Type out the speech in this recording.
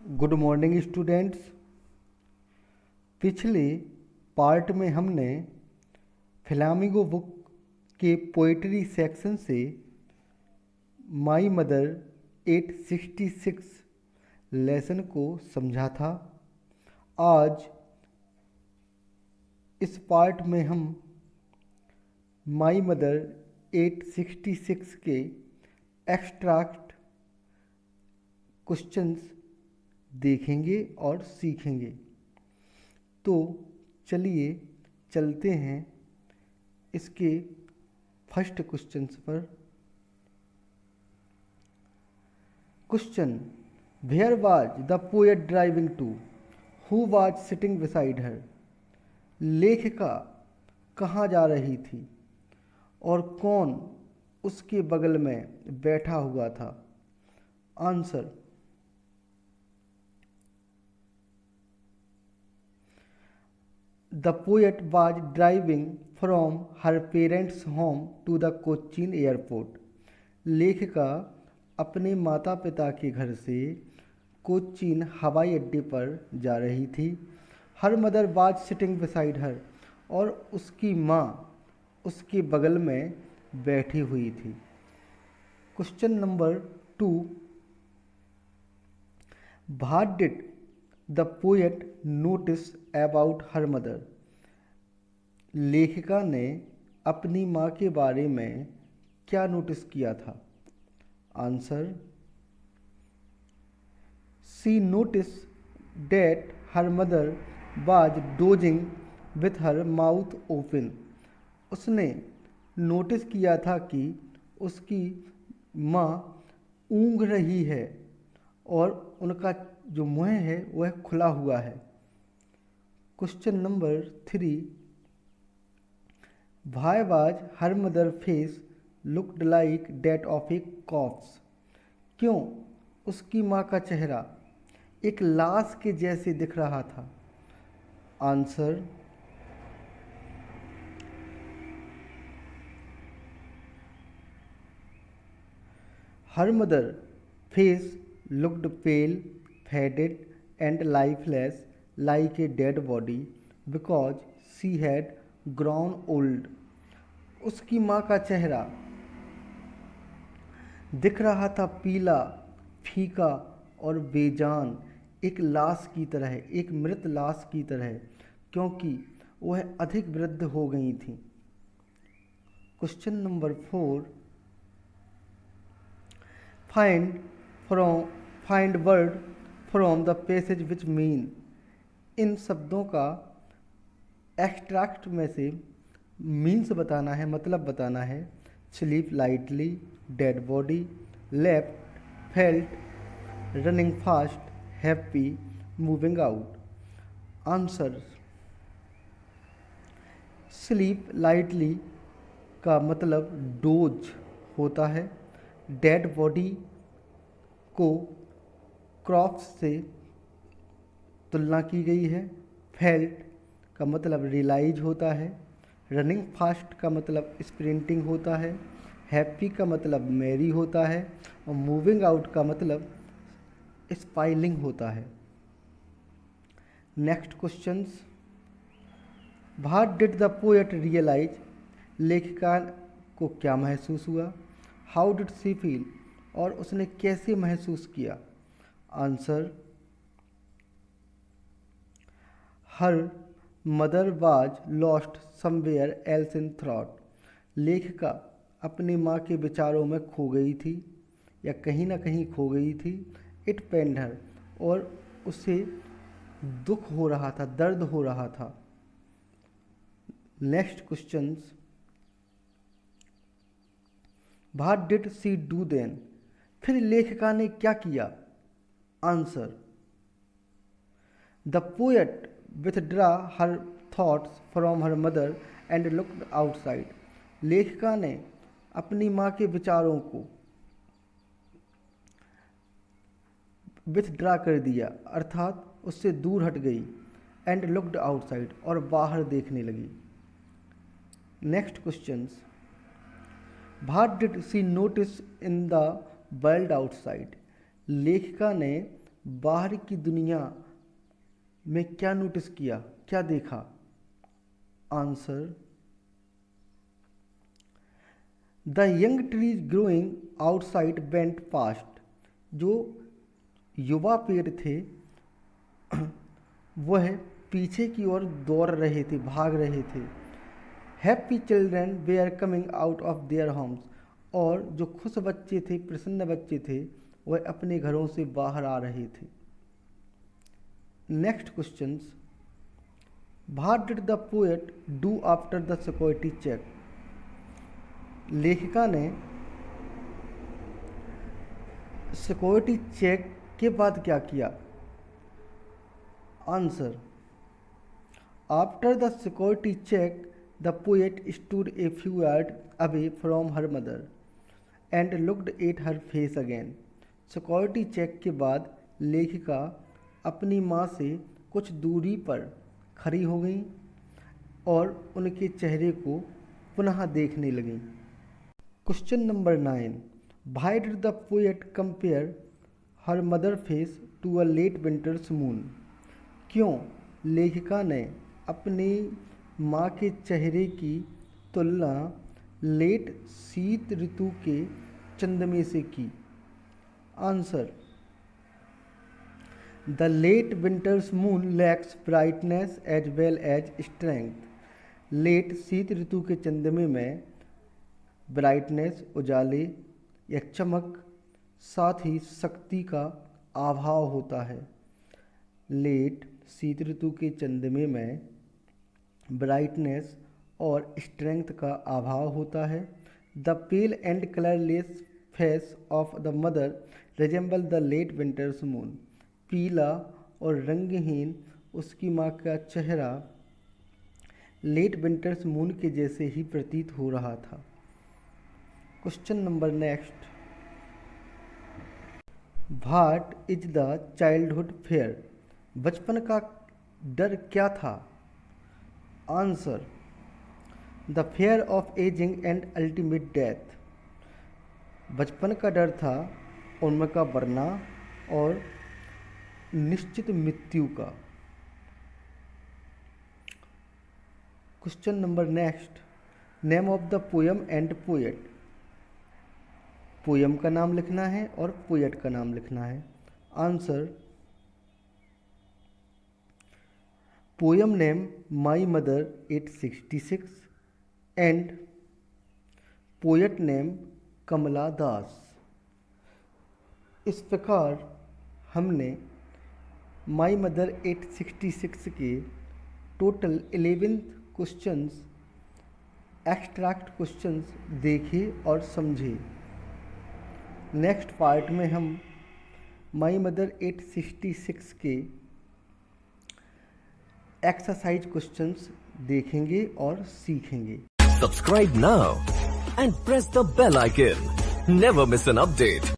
Good morning students. पिछले part में हमने फ्लामिंगो बुक के पोइट्री सेक्शन से माई मदर 866 लेसन को समझा था। आज इस पार्ट में हम माई मदर 866 के एक्सट्रैक्ट क्वेश्चंस देखेंगे और सीखेंगे। तो चलिए चलते हैं इसके फर्स्ट क्वेश्चंस पर। Question, where was the poet driving to, who was sitting beside her. लेखिका कहाँ जा रही थी और कौन उसके बगल में बैठा हुआ था। Answer, The poet was driving from her parents' home to the Cochin airport. लेखिका अपने माता पिता के घर से कोचीन हवाई अड्डे पर जा रही थी। हर मदर वाज सिटिंग बिसाइड हर, और उसकी माँ उसके बगल में बैठी हुई थी। Question number 2, what did the poet notice about her mother. लेखिका ने अपनी माँ के बारे में क्या नोटिस किया था। Answer, she notice that her mother was dozing with her mouth open. उसने नोटिस किया था कि उसकी माँ ऊँघ रही है और उनका जो मुंह है वह खुला हुआ है। Question number 3, why was her mother face looked like that of a corpse. क्यों उसकी माँ का चेहरा एक लाश के जैसे दिख रहा था। Answer, her mother face looked pale, faded and lifeless like a dead body because she had grown old. उसकी माँ का चेहरा दिख रहा था पीला, फीका और बेजान, एक लाश की तरह, एक मृत लाश की तरह, क्योंकि वह अधिक वृद्ध हो गई थी। Question number 4, find word from the passage which mean. इन शब्दों का एक्सट्रैक्ट में से मीन्स बताना है, मतलब बताना है। Sleep lightly, dead body, left, felt, running fast, happy, moving out. Answer, sleep lightly का मतलब डोज होता है। डेड बॉडी को क्रॉप्स से तुलना की गई है। फेल्ट का मतलब रियलाइज होता है। रनिंग फास्ट का मतलब स्प्रिंटिंग होता है। हैप्पी का मतलब मैरी होता है। और मूविंग आउट का मतलब स्पाइलिंग होता है। Next questions, what did the poet realise. लेखिका को क्या महसूस हुआ। हाउ डिड सी फील, और उसने कैसे महसूस किया। Answer, her mother was lost somewhere else in thought. लेखिका अपनी माँ के विचारों में खो गई थी या कहीं ना कहीं खो गई थी। इट पेन्ड हर, और उसे दुख हो रहा था, दर्द हो रहा था। Next questions, what did she do then. फिर लेखिका ने क्या किया। Answer, the poet withdraw her thoughts from her mother and looked outside. लेखिका ने अपनी माँ के विचारों को विथड्रा कर दिया, अर्थात उससे दूर हट गई। एंड लुक्ड आउटसाइड, और बाहर देखने लगी। Next questions, what did she notice in the world outside. लेखिका ने बाहर की दुनिया में क्या नोटिस किया, क्या देखा? Answer, the young trees growing outside went past. जो युवा पेड़ थे वह पीछे की ओर दौड़ रहे थे, भाग रहे थे। Happy children they are coming out of their homes. और जो खुश बच्चे थे, प्रसन्न बच्चे थे, वह अपने घरों से बाहर आ रहे थे। Next questions, what did the poet do after the security check. लेखिका ने सिक्योरिटी चेक के बाद क्या किया? Answer, after the security check the poet stood a few yards away from her mother and looked at her face again. Security check के बाद लेखिका अपनी माँ से कुछ दूरी पर खड़ी हो गई और उनके चेहरे को पुनः देखने लगी। Question number 9, why did the poet compare her mother face to a late winter's moon. क्यों लेखिका ने अपनी माँ के चेहरे की तुलना लेट शीत ऋतु के चंद्रमा से की? Answer, the late winter's moon lacks brightness as well as strength. Late शीत ऋतु के चंद्रमा में ब्राइटनेस, उजाले या चमक, साथ ही शक्ति का अभाव होता है। लेट शीत ऋतु के चंद्रमा में ब्राइटनेस और स्ट्रेंथ का अभाव होता है। The pale and colourless face of the mother resemble the late winter's moon. पीला और रंगहीन उसकी माँ का चेहरा लेट विंटर्स मून के जैसे ही प्रतीत हो रहा था। Question number next, what is the childhood fair. बचपन का डर क्या था? Answer, the fair of ageing and ultimate death. बचपन का डर था उम्र का बढ़ना और निश्चित मृत्यु का। Question number next, name of the poem and poet. Poem का नाम लिखना है और पोएट का नाम लिखना है। Answer, poem name my mother 866 and poet name Kamala Das. इस प्रकार हमने माई मदर 866 के टोटल 11 क्वेश्चंस, एक्सट्रैक्ट क्वेश्चंस देखे और समझे। नेक्स्ट पार्ट में हम माई मदर 866 के एक्सरसाइज क्वेश्चंस देखेंगे और सीखेंगे। Subscribe now and press the bell icon. Never miss an update.